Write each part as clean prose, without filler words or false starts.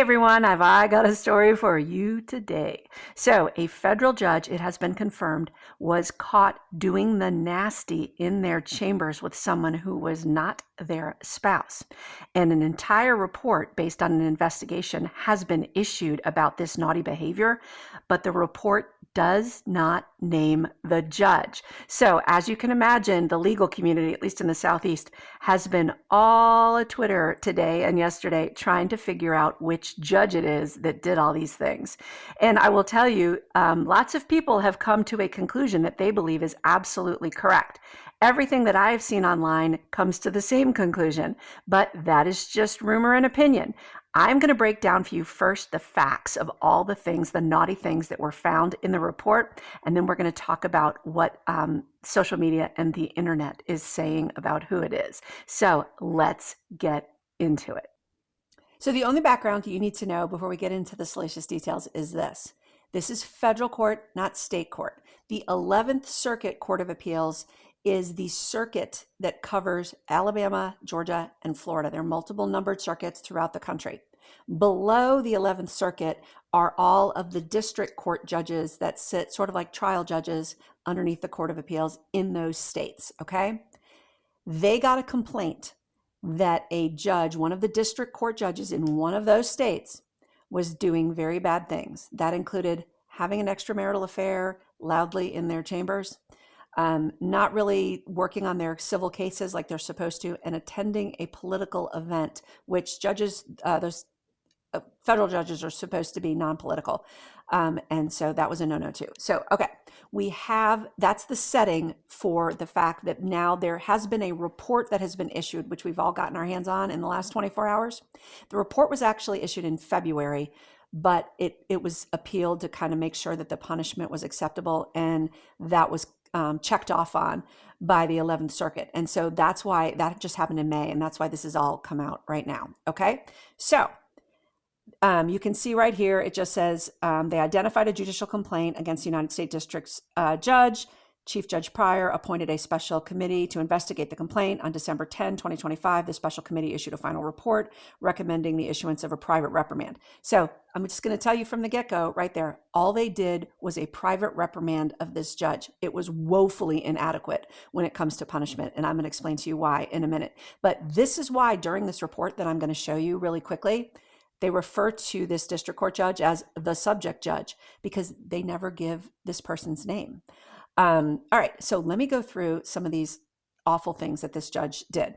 everyone, I got a story for you today. So, a federal judge, it has been confirmed, was caught doing the nasty in their chambers with someone who was not their spouse. And an entire report based on an investigation has been issued about this naughty behavior, but the report does not name the judge. So, as you can imagine, the legal community, at least in the Southeast, has been all a Twitter today and yesterday trying to figure out which judge it is that did all these things. And I will tell you, lots of people have come to a conclusion that they believe is absolutely correct. Everything that I've seen online comes to the same conclusion, but that is just rumor and opinion. I'm going to break down for you first the facts of all the things, the naughty things that were found in the report, and then we're going to talk about what social media and the internet is saying about who it is. So let's get into it. So the only background you need to know before we get into the salacious details is this. This is federal court, not state court. The 11th Circuit Court of Appeals is the circuit that covers Alabama, Georgia, and Florida. There are multiple numbered circuits throughout the country. Below the 11th Circuit are all of the district court judges that sit sort of like trial judges underneath the Court of Appeals in those states, okay? They got a complaint that a judge, one of the district court judges in one of those states, was doing very bad things. That included having an extramarital affair loudly in their chambers, not really working on their civil cases like they're supposed to, and attending a political event, which judges, those federal judges are supposed to be non-political. And so that was a no-no too. So, okay, that's the setting for the fact that now there has been a report that has been issued, which we've all gotten our hands on in the last 24 hours. The report was actually issued in February, but it was appealed to kind of make sure that the punishment was acceptable, and that was checked off on by the 11th Circuit. And so that's why that just happened in May, and that's why this has all come out right now. Okay, so you can see right here, it just says they identified a judicial complaint against the United States District's judge. Chief Judge Pryor appointed a special committee to investigate the complaint. On December 10, 2025, the special committee issued a final report recommending the issuance of a private reprimand. So I'm just going to tell you from the get-go right there, all they did was a private reprimand of this judge. It was woefully inadequate when it comes to punishment, and I'm going to explain to you why in a minute. But this is why during this report that I'm going to show you really quickly, they refer to this district court judge as the subject judge because they never give this person's name. All right, so let me go through some of these awful things that this judge did.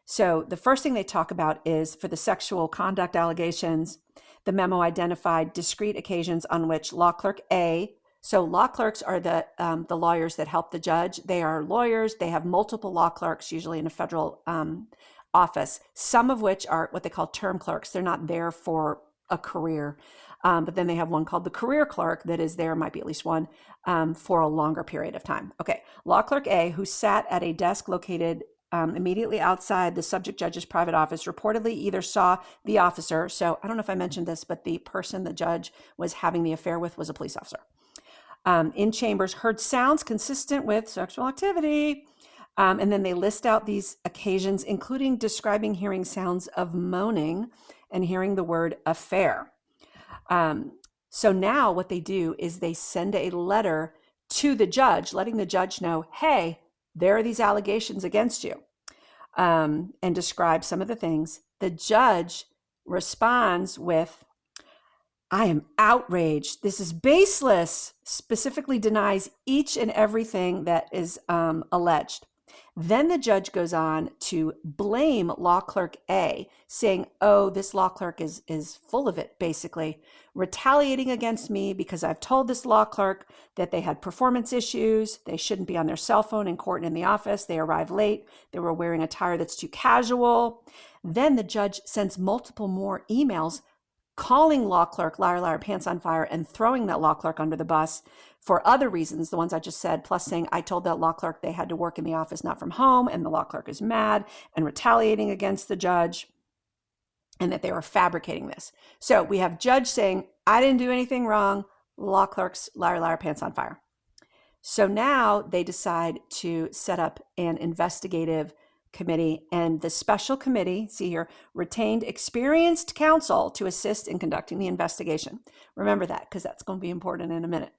So the first thing they talk about is for the sexual conduct allegations, the memo identified discrete occasions on which law clerk A, so law clerks are the lawyers that help the judge. They are lawyers. They have multiple law clerks, usually in a federal office, some of which are what they call term clerks. They're not there for a career. But then they have one called the career clerk that is there, might be at least one, for a longer period of time. Okay, law clerk A, who sat at a desk located immediately outside the subject judge's private office, reportedly either saw the officer, so I don't know if I mentioned this, but the person the judge was having the affair with was a police officer, in chambers, heard sounds consistent with sexual activity, and then they list out these occasions, including describing hearing sounds of moaning and hearing the word affair. So now what they do is they send a letter to the judge, letting the judge know, hey, there are these allegations against you, and describe some of the things. The judge responds with, I am outraged. This is baseless, specifically denies each and everything that is alleged. Then the judge goes on to blame law clerk A, saying, oh, this law clerk is full of it, basically, retaliating against me because I've told this law clerk that they had performance issues, they shouldn't be on their cell phone in court and in the office, they arrived late, they were wearing attire that's too casual. Then the judge sends multiple more emails calling law clerk liar, liar, pants on fire, and throwing that law clerk under the bus for other reasons, the ones I just said, plus saying, I told that law clerk they had to work in the office, not from home, and the law clerk is mad and retaliating against the judge, and that they were fabricating this. So we have judge saying, I didn't do anything wrong, law clerks, liar, liar, pants on fire. So now they decide to set up an investigative committee, and the special committee, see here, retained experienced counsel to assist in conducting the investigation. Remember that, because that's going to be important in a minute.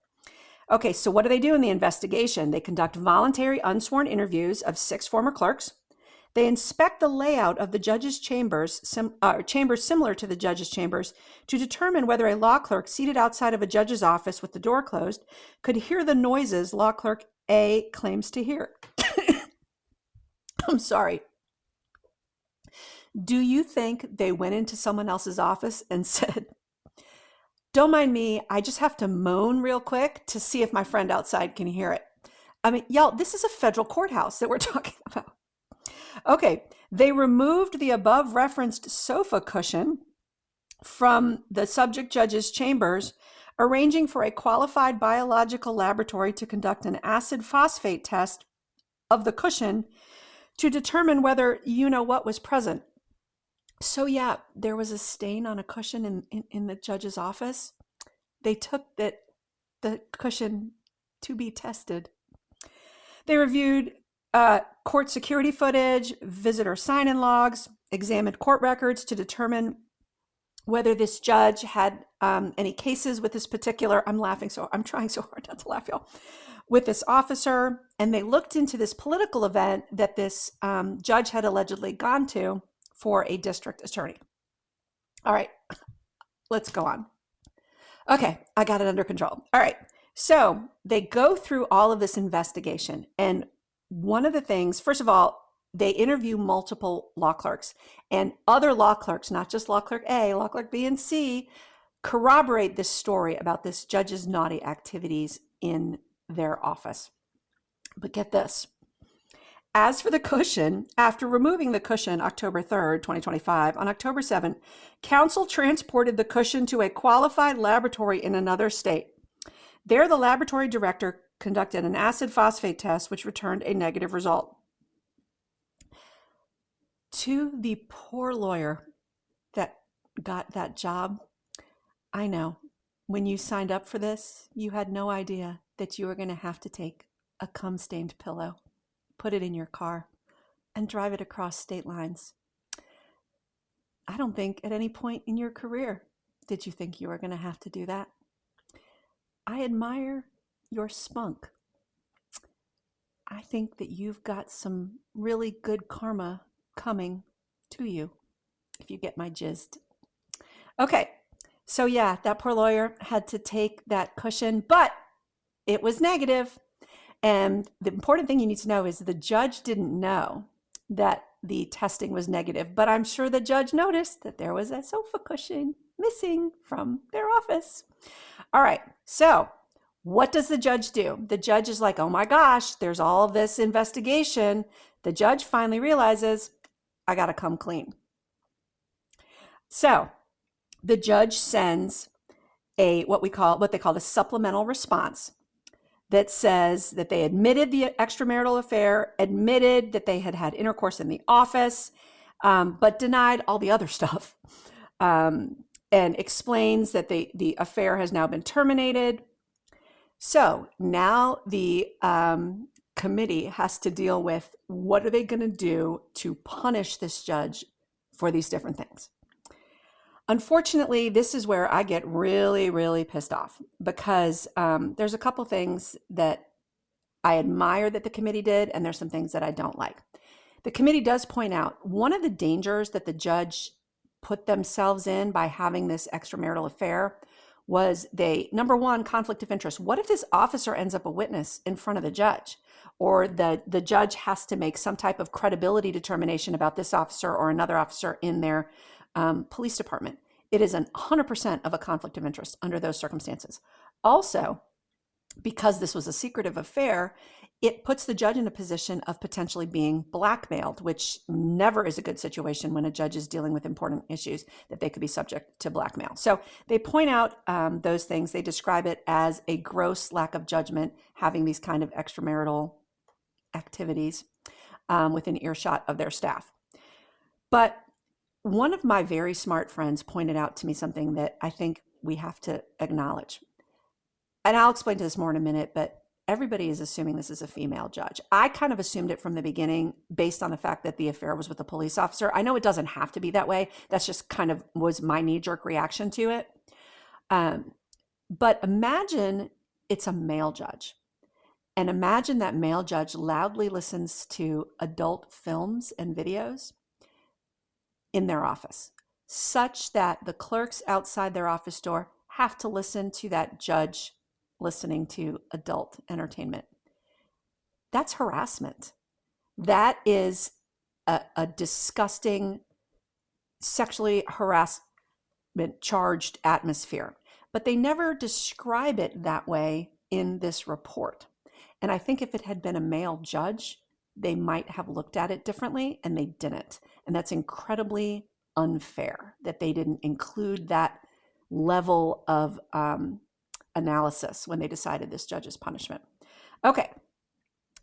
Okay, so what do they do in the investigation? They conduct voluntary unsworn interviews of 6 former clerks. They inspect the layout of the judge's chambers, chambers similar to the judge's chambers, to determine whether a law clerk seated outside of a judge's office with the door closed could hear the noises law clerk A claims to hear. I'm sorry. Do you think they went into someone else's office and said, "Don't mind me, I just have to moan real quick to see if my friend outside can hear it"? I mean, y'all, this is a federal courthouse that we're talking about. Okay, they removed the above referenced sofa cushion from the subject judge's chambers, arranging for a qualified biological laboratory to conduct an acid phosphate test of the cushion to determine whether you-know-what was present. So yeah, there was a stain on a cushion in the judge's office. They took the cushion to be tested. They reviewed court security footage, visitor sign-in logs, examined court records to determine whether this judge had any cases with this particular, I'm trying so hard not to laugh, y'all, with this officer. And they looked into this political event that this judge had allegedly gone to for a district attorney. All right, let's go on. Okay, I got it under control. All right, so they go through all of this investigation. And one of the things, first of all, they interview multiple law clerks, and other law clerks, not just law clerk A, law clerk B and C, corroborate this story about this judge's naughty activities in their office. But get this. As for the cushion, after removing the cushion October 3rd, 2025, on October 7th, counsel transported the cushion to a qualified laboratory in another state. There, the laboratory director conducted an acid phosphate test, which returned a negative result. To the poor lawyer that got that job, I know, when you signed up for this, you had no idea that you were going to have to take a cum-stained pillow, put it in your car, and drive it across state lines. I don't think at any point in your career did you think you were going to have to do that. I admire your spunk. I think that you've got some really good karma coming to you, if you get my gist. Okay, so yeah, that poor lawyer had to take that cushion, but it was negative. And the important thing you need to know is the judge didn't know that the testing was negative, but I'm sure the judge noticed that there was a sofa cushion missing from their office. All right, so what does the judge do? The judge is like, oh my gosh, there's all this investigation. The judge finally realizes, I got to come clean. So the judge sends what they call the supplemental response that says that they admitted the extramarital affair, admitted that they had had intercourse in the office, but denied all the other stuff, and explains that the affair has now been terminated. So now the committee has to deal with what are they going to do to punish this judge for these different things. Unfortunately, this is where I get really, really pissed off, because there's a couple things that I admire that the committee did, and there's some things that I don't like. The committee does point out one of the dangers that the judge put themselves in by having this extramarital affair was number one, conflict of interest. What if this officer ends up a witness in front of the judge, or the judge has to make some type of credibility determination about this officer or another officer in their police department? It is 100% of a conflict of interest under those circumstances. Also, because this was a secretive affair, it puts the judge in a position of potentially being blackmailed, which never is a good situation when a judge is dealing with important issues, that they could be subject to blackmail. So they point out those things. They describe it as a gross lack of judgment, having these kind of extramarital activities within earshot of their staff. But one of my very smart friends pointed out to me something that I think we have to acknowledge. And I'll explain to this more in a minute, but everybody is assuming this is a female judge. I kind of assumed it from the beginning based on the fact that the affair was with a police officer. I know it doesn't have to be that way. That's just kind of was my knee-jerk reaction to it. But imagine it's a male judge. And imagine that male judge loudly listens to adult films and videos in their office, such that the clerks outside their office door have to listen to that judge listening to adult entertainment. That's harassment. That is a disgusting, sexually harassment charged atmosphere. But they never describe it that way in this report. And I think if it had been a male judge, they might have looked at it differently, and they didn't. And that's incredibly unfair that they didn't include that level of analysis when they decided this judge's punishment. Okay,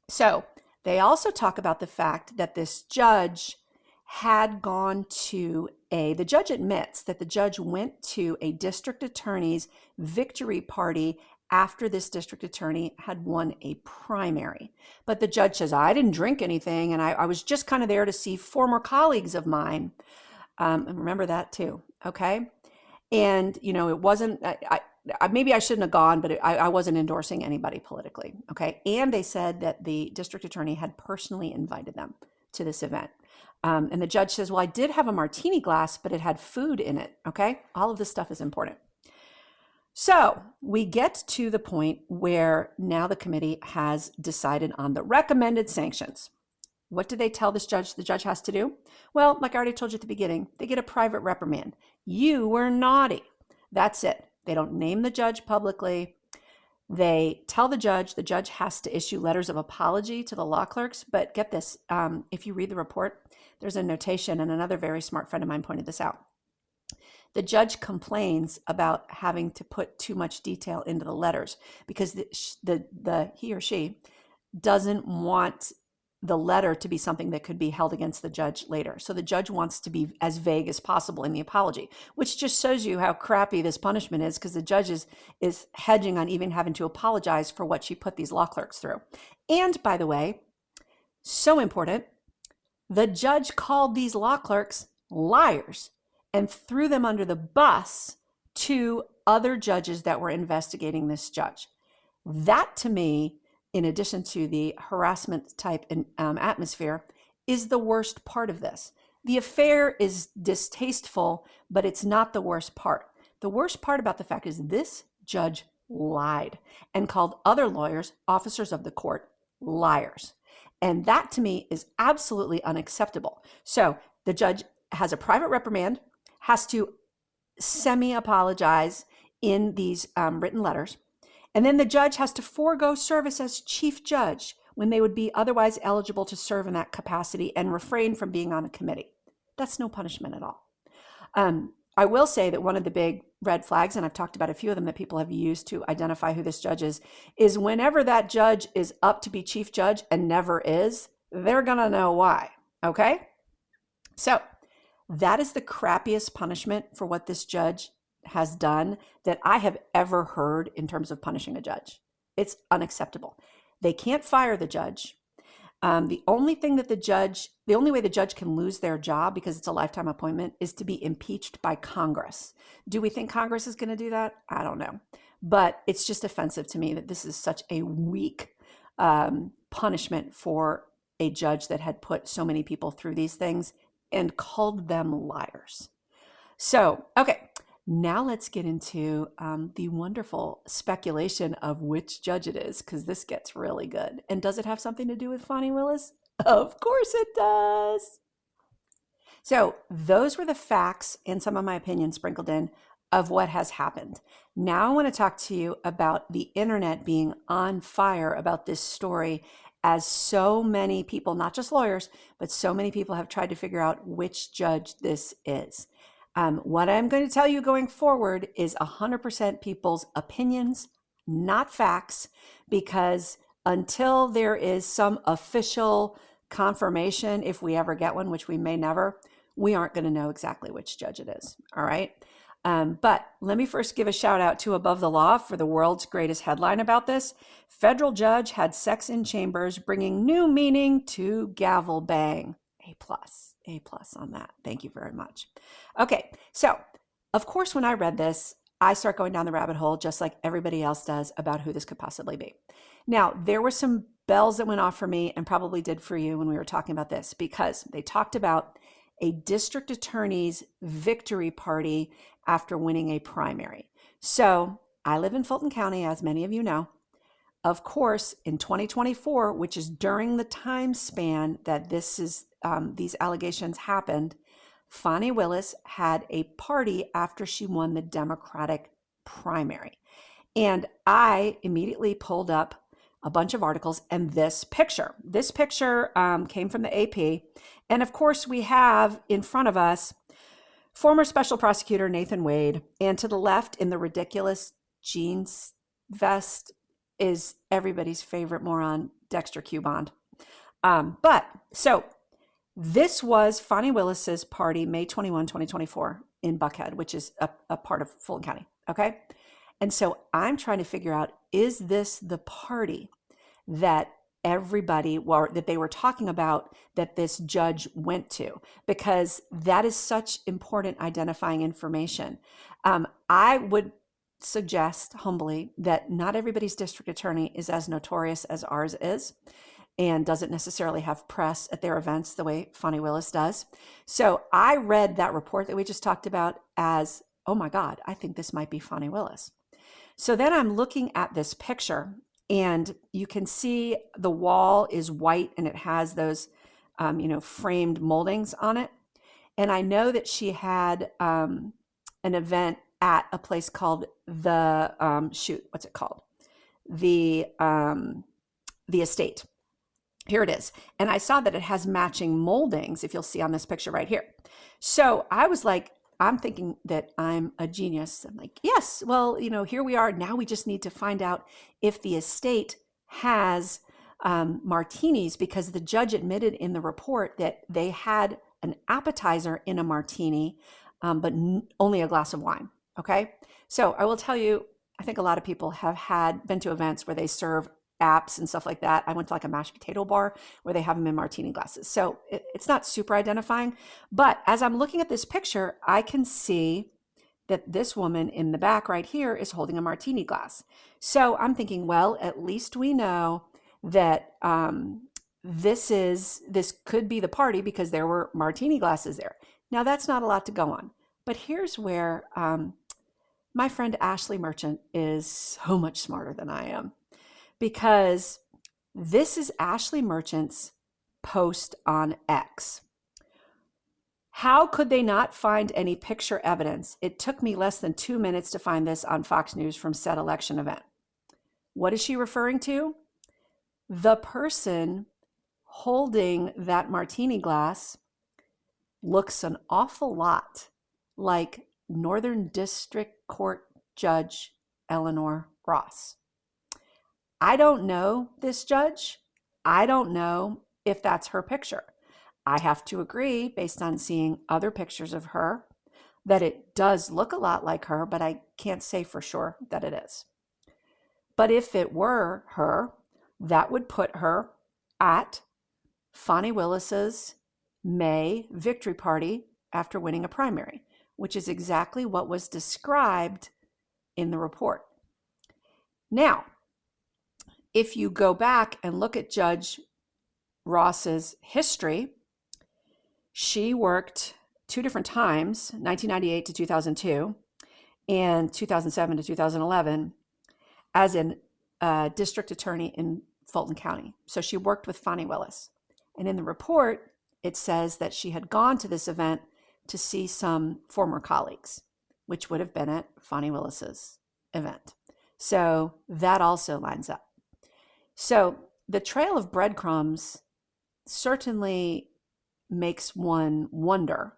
so they also talk about the fact that this judge had gone to the judge admits that the judge went to a district attorney's victory party after this district attorney had won a primary. But the judge says, I didn't drink anything, and I was just kind of there to see former colleagues of mine. And remember that too, okay? And, you know, it wasn't, maybe I shouldn't have gone, but I wasn't endorsing anybody politically, okay? And they said that the district attorney had personally invited them to this event. And the judge says, well, I did have a martini glass, but it had food in it, okay? All of this stuff is important. So we get to the point where now the committee has decided on the recommended sanctions. What do they tell this judge the judge has to do? Well, like I already told you at the beginning, they get a private reprimand. You were naughty. That's it. They don't name the judge publicly. They tell the judge has to issue letters of apology to the law clerks. But get this, if you read the report, there's a notation, and another very smart friend of mine pointed this out. The judge complains about having to put too much detail into the letters because he or she doesn't want the letter to be something that could be held against the judge later. So the judge wants to be as vague as possible in the apology, which just shows you how crappy this punishment is, because the judge is hedging on even having to apologize for what she put these law clerks through. And by the way, so important, the judge called these law clerks liars and threw them under the bus to other judges that were investigating this judge. That, to me, in addition to the harassment type atmosphere, is the worst part of this. The affair is distasteful, but it's not the worst part. The worst part about the fact is this judge lied and called other lawyers, officers of the court, liars. And that, to me, is absolutely unacceptable. So the judge has a private reprimand, has to semi-apologize in these written letters. And then the judge has to forego service as chief judge when they would be otherwise eligible to serve in that capacity and refrain from being on a committee. That's no punishment at all. I will say that one of the big red flags, and I've talked about a few of them that people have used to identify who this judge is whenever that judge is up to be chief judge and never is, they're going to know why, okay? So that is the crappiest punishment for what this judge has done that I have ever heard in terms of punishing a judge. It's unacceptable. They can't fire the judge. The only way the judge can lose their job, because it's a lifetime appointment, is to be impeached by Congress. Do we think Congress is going to do that? I don't know. But it's just offensive to me that this is such a weak punishment for a judge that had put so many people through these things and called them liars. So, okay. Now let's get into the wonderful speculation of which judge it is, because this gets really good. And does it have something to do with Fani Willis? Of course it does. So those were the facts and some of my opinions sprinkled in of what has happened. Now I want to talk to you about the internet being on fire about this story, as so many people, not just lawyers, but so many people have tried to figure out which judge this is. What I'm going to tell you going forward is 100% people's opinions, not facts, because until there is some official confirmation, if we ever get one, which we may never, we aren't going to know exactly which judge it is. All right. But let me first give a shout out to Above the Law for the world's greatest headline about this. Federal judge had sex in chambers, bringing new meaning to gavel bang. A plus on that. Thank you very much. Okay, so of course, when I read this, I start going down the rabbit hole just like everybody else does about who this could possibly be. Now, there were some bells that went off for me and probably did for you when we were talking about this, because they talked about a district attorney's victory party after winning a primary. So I live in Fulton County, as many of you know. Of course, in 2024, which is during the time span that these allegations happened, Fani Willis had a party after she won the Democratic primary. And I immediately pulled up a bunch of articles and this picture. This picture came from the AP. And of course, we have in front of us former special prosecutor Nathan Wade. And to the left in the ridiculous jeans vest is everybody's favorite moron, Dexter Q. Bond. So this was Fani Willis's party, May 21, 2024 in Buckhead, which is a part of Fulton County. Okay. And so I'm trying to figure out, is this the party that that they were talking about that this judge went to? Because that is such important identifying information. I would suggest humbly that not everybody's district attorney is as notorious as ours is and doesn't necessarily have press at their events the way Fani Willis does. So I read that report that we just talked about as, oh my God, I think this might be Fani Willis. So then I'm looking at this picture and you can see the wall is white and it has those, framed moldings on it. And I know that she had an event at a place called what's it called? The Estate. Here it is. And I saw that it has matching moldings, if you'll see on this picture right here. So I was like, I'm thinking that I'm a genius. I'm like, yes, well, here we are. Now we just need to find out if the estate has martinis, because the judge admitted in the report that they had an appetizer in a martini, but only a glass of wine. Okay. So I will tell you, I think a lot of people have been to events where they serve apps and stuff like that. I went to like a mashed potato bar where they have them in martini glasses. So it's not super identifying, but as I'm looking at this picture, I can see that this woman in the back right here is holding a martini glass. So I'm thinking, well, at least we know that this could be the party because there were martini glasses there. Now that's not a lot to go on, but here's where my friend Ashley Merchant is so much smarter than I am. Because this is Ashley Merchant's post on X. How could they not find any picture evidence? It took me less than 2 minutes to find this on Fox News from said election event. What is she referring to? The person holding that martini glass looks an awful lot like Northern District Court Judge Eleanor Ross. I don't know this judge. I don't know if that's her picture. I have to agree, based on seeing other pictures of her, that it does look a lot like her, but I can't say for sure that it is. But if it were her, that would put her at Fani Willis's May victory party after winning a primary, which is exactly what was described in the report. Now, if you go back and look at Judge Ross's history, she worked 2 different times, 1998 to 2002 and 2007 to 2011, as a district attorney in Fulton County. So she worked with Fani Willis. And in the report, it says that she had gone to this event to see some former colleagues, which would have been at Fani Willis's event. So that also lines up. So the trail of breadcrumbs certainly makes one wonder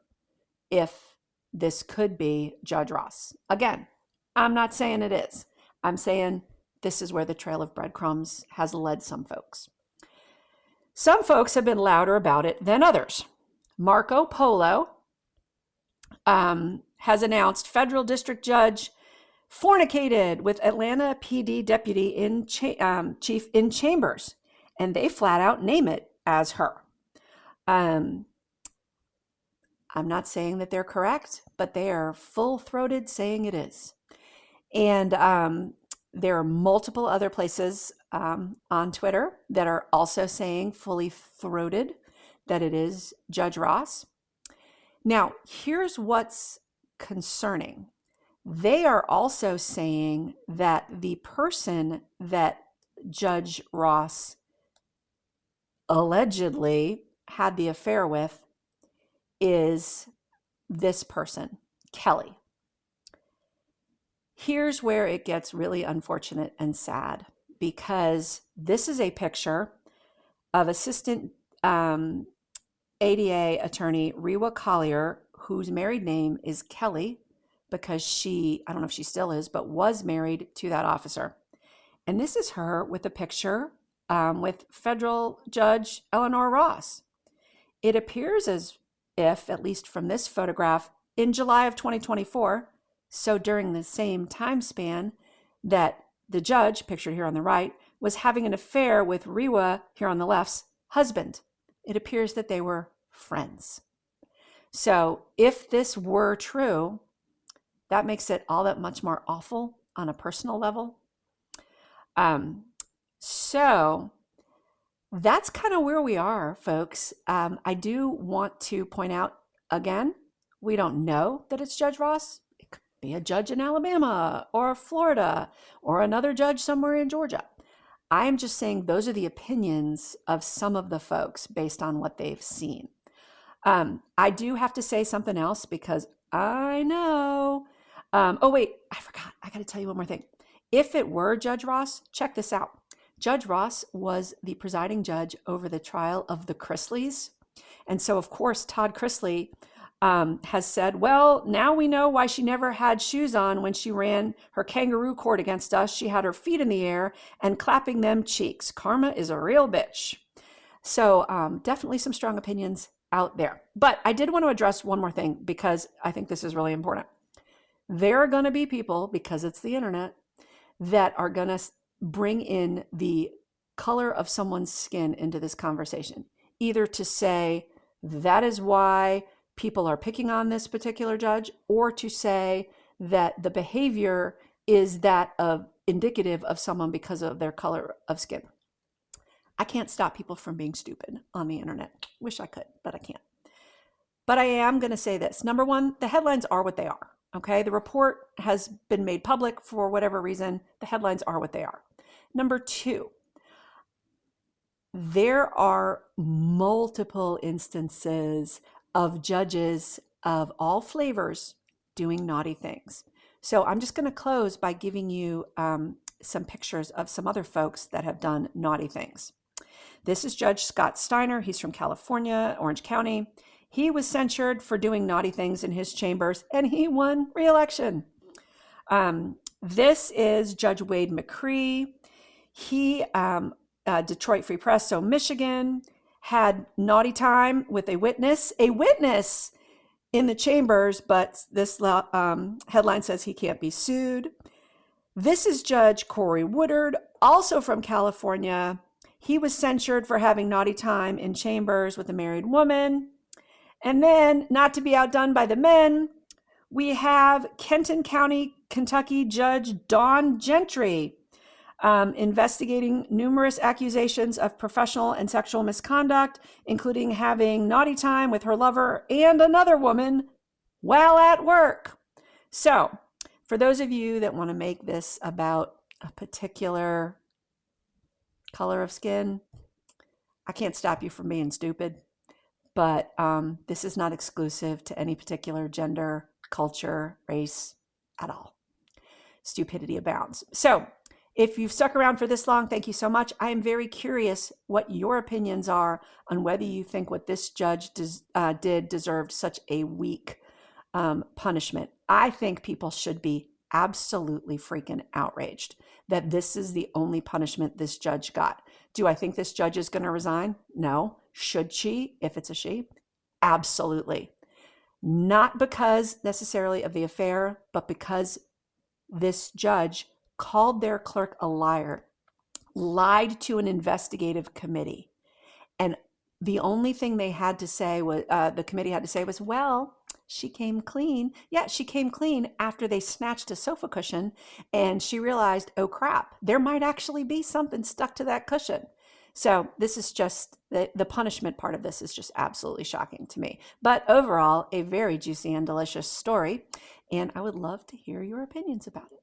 if this could be Judge Ross. Again, I'm not saying it is. I'm saying this is where the trail of breadcrumbs has led some folks. Some folks have been louder about it than others. Marco Polo has announced federal district judge fornicated with Atlanta PD deputy chief in chambers, and they flat out name it as her. I'm not saying that they're correct, but they are full-throated saying it is. And there are multiple other places on Twitter that are also saying fully throated that it is Judge Ross. Now, here's what's concerning. They are also saying that the person that Judge Ross allegedly had the affair with is this person, Kelly. Here's where it gets really unfortunate and sad, because this is a picture of Assistant ADA attorney Rewa Collier, whose married name is Kelly, because she, I don't know if she still is, but was married to that officer. And this is her with a picture with federal judge Eleanor Ross. It appears as if, at least from this photograph, in July of 2024, so during the same time span that the judge, pictured here on the right, was having an affair with Rewa, here on the left's husband. It appears that they were friends. So if this were true, that makes it all that much more awful on a personal level. So that's kind of where we are, folks. I do want to point out again, we don't know that it's Judge Ross. It could be a judge in Alabama or Florida or another judge somewhere in Georgia. I am just saying those are the opinions of some of the folks based on what they've seen. I do have to say something else because I know. Oh, wait, I forgot. I got to tell you one more thing. If it were Judge Ross, check this out. Judge Ross was the presiding judge over the trial of the Chrisleys. And so, of course, Todd Chrisley has said, well, now we know why she never had shoes on when she ran her kangaroo court against us. She had her feet in the air and clapping them cheeks. Karma is a real bitch. So definitely some strong opinions out there. But I did want to address one more thing because I think this is really important. There are going to be people, because it's the internet, that are going to bring in the color of someone's skin into this conversation, either to say that is why people are picking on this particular judge, or to say that the behavior is that of indicative of someone because of their color of skin. I can't stop people from being stupid on the internet. Wish I could, but I can't. But I am going to say this. Number one, the headlines are what they are. Okay, the report has been made public for whatever reason. The headlines are what they are. Number two, there are multiple instances of judges of all flavors doing naughty things. So I'm just going to close by giving you some pictures of some other folks that have done naughty things. This is Judge Scott Steiner. He's from California, Orange County. He was censured for doing naughty things in his chambers, and he won re-election. This is Judge Wade McCree. He, Detroit Free Press, so Michigan, had naughty time with a witness in the chambers, but this headline says he can't be sued. This is Judge Corey Woodard, also from California. He was censured for having naughty time in chambers with a married woman. And then, not to be outdone by the men, we have Kenton County, Kentucky Judge Dawn Gentry investigating numerous accusations of professional and sexual misconduct, including having naughty time with her lover and another woman while at work. So, for those of you that want to make this about a particular color of skin, I can't stop you from being stupid. But this is not exclusive to any particular gender, culture, race at all. Stupidity abounds. So if you've stuck around for this long, thank you so much. I am very curious what your opinions are on whether you think what this judge did deserved such a weak punishment. I think people should be absolutely freaking outraged that this is the only punishment this judge got. Do I think this judge is going to resign? No. Should she, if it's a she? Absolutely. not because necessarily of the affair, but because this judge called their clerk a liar, lied to an investigative committee. And the only thing they had to say was, the committee had to say was, well, she came clean. Yeah, she came clean after they snatched a sofa cushion and she realized, oh crap, there might actually be something stuck to that cushion. So this is just the punishment part of this is just absolutely shocking to me. But overall, a very juicy and delicious story. And I would love to hear your opinions about it.